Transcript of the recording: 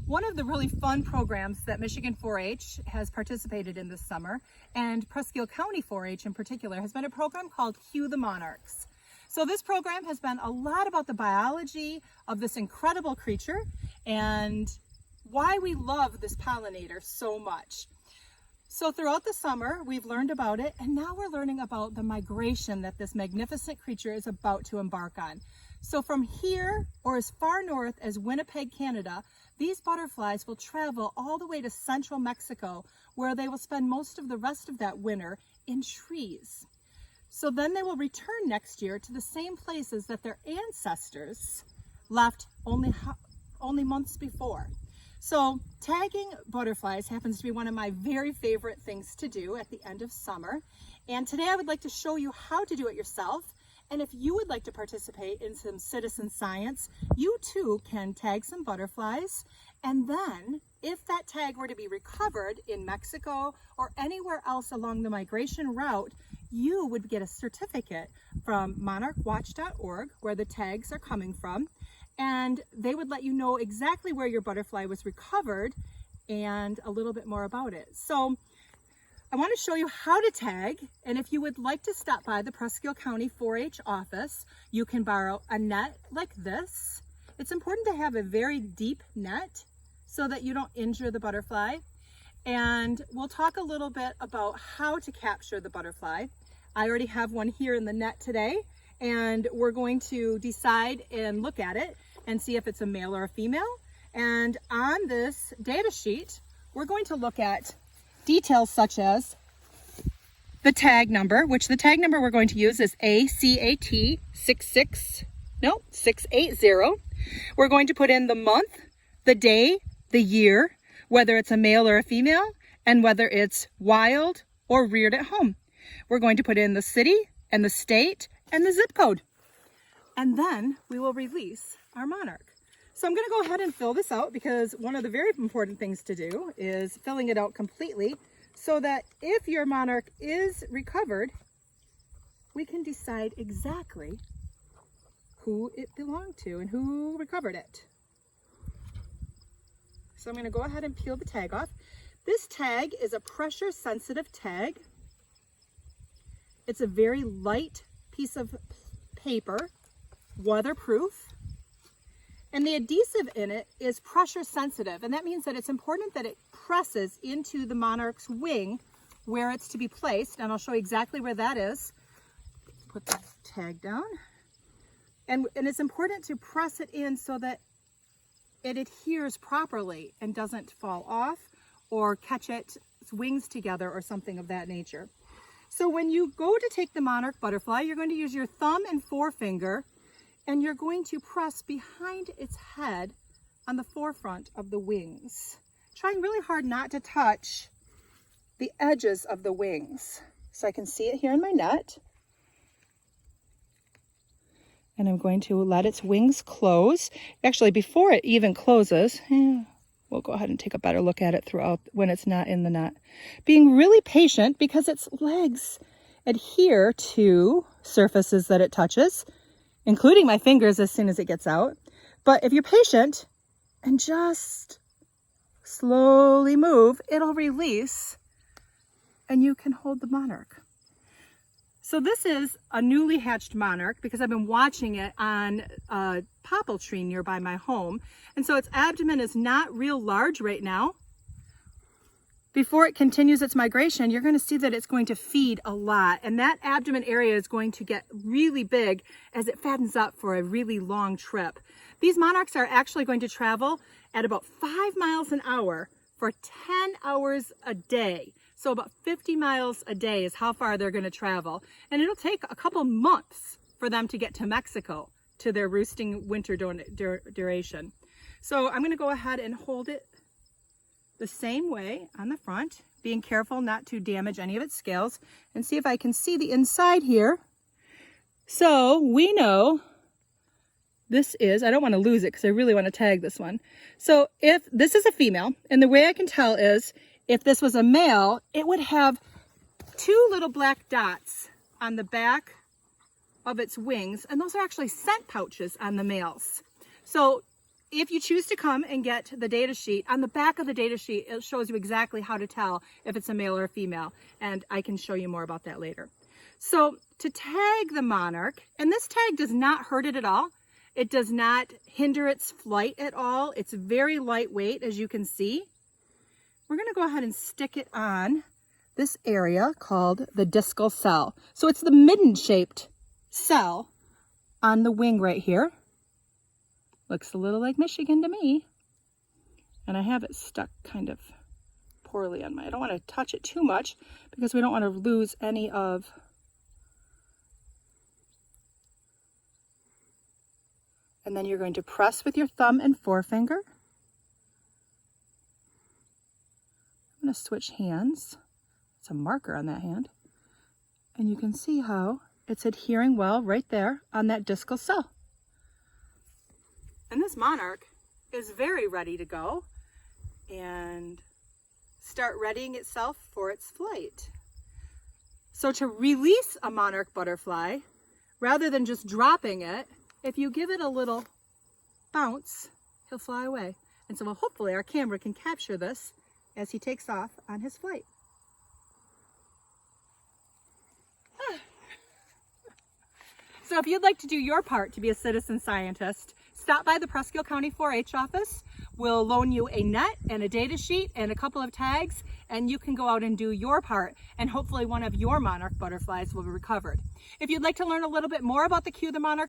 one of the really fun programs that Michigan 4-H has participated in this summer, and Presque County 4-H in particular, has been a program called Cue the Monarchs. So this program has been a lot about the biology of this incredible creature and why we love this pollinator so much. So throughout the summer, we've learned about it, and now we're learning about the migration that this magnificent creature is about to embark on. So from here, or as far north as Winnipeg, Canada, these butterflies will travel all the way to central Mexico, where they will spend most of the rest of that winter in trees. So then they will return next year to the same places that their ancestors left only months before. So tagging butterflies happens to be one of my very favorite things to do at the end of summer. And today I would like to show you how to do it yourself. And if you would like to participate in some citizen science, you too can tag some butterflies. And then if that tag were to be recovered in Mexico or anywhere else along the migration route, you would get a certificate from monarchwatch.org where the tags are coming from. And they would let you know exactly where your butterfly was recovered and a little bit more about it. So I want to show you how to tag, and if you would like to stop by the Presque County 4-H office, you can borrow a net like this. It's important to have a very deep net so that you don't injure the butterfly. And we'll talk a little bit about how to capture the butterfly. I already have one here in the net today, and we're going to decide and look at it and see if it's a male or a female. And on this data sheet, we're going to look at details such as the tag number, which the tag number we're going to use is ACAT 680. We're going to put in the month, the day, the year, whether it's a male or a female, and whether it's wild or reared at home. We're going to put in the city and the state and the zip code. And then we will release our monarch. So I'm going to go ahead and fill this out because one of the very important things to do is filling it out completely so that if your monarch is recovered, we can decide exactly who it belonged to and who recovered it. So I'm going to go ahead and peel the tag off. This tag is a pressure sensitive tag. It's a very light piece of paper, weatherproof. And the adhesive in it is pressure sensitive, and that means that it's important that it presses into the monarch's wing where it's to be placed, and I'll show you exactly where that is. Put the tag down. And it's important to press it in so that it adheres properly and doesn't fall off or catch its wings together or something of that nature. So when you go to take the monarch butterfly, you're going to use your thumb and forefinger, and you're going to press behind its head on the forefront of the wings, trying really hard not to touch the edges of the wings. So I can see it here in my net. And I'm going to let its wings close. Actually, before it even closes, we'll go ahead and take a better look at it throughout when it's not in the net. Being really patient because its legs adhere to surfaces that it touches, including my fingers as soon as it gets out. But if you're patient and just slowly move, it'll release and you can hold the monarch. So this is a newly hatched monarch because I've been watching it on a popple tree nearby my home. And so its abdomen is not real large right now. Before it continues its migration, you're going to see that it's going to feed a lot. And that abdomen area is going to get really big as it fattens up for a really long trip. These monarchs are actually going to travel at about 5 miles an hour for 10 hours a day. So about 50 miles a day is how far they're going to travel. And it'll take a couple months for them to get to Mexico to their roosting winter duration. So I'm going to go ahead and hold it the same way on the front, being careful not to damage any of its scales, and see if I can see the inside here. So we know this is, I don't want to lose it because I really want to tag this one. So if this is a female, and the way I can tell is if this was a male, it would have 2 little black dots on the back of its wings, and those are actually scent pouches on the males. So if you choose to come and get the data sheet, on the back of the data sheet, it shows you exactly how to tell if it's a male or a female. And I can show you more about that later. So to tag the monarch, and this tag does not hurt it at all. It does not hinder its flight at all. It's very lightweight, as you can see. We're going to go ahead and stick it on this area called the discal cell. So it's the midden-shaped cell on the wing right here. Looks a little like Michigan to me. And I have it stuck kind of poorly on my, I don't want to touch it too much because we don't want to lose any of and then you're going to press with your thumb and forefinger. I'm going to switch hands. It's a marker on that hand. And you can see how it's adhering well right there on that discal cell. And this monarch is very ready to go and start readying itself for its flight. So to release a monarch butterfly, rather than just dropping it, if you give it a little bounce, he'll fly away. And so hopefully our camera can capture this as he takes off on his flight. So if you'd like to do your part to be a citizen scientist, stop by the Presque County 4-H office. We'll loan you a net and a data sheet and a couple of tags, and you can go out and do your part, and hopefully one of your monarch butterflies will be recovered. If you'd like to learn a little bit more about the Q the Monarch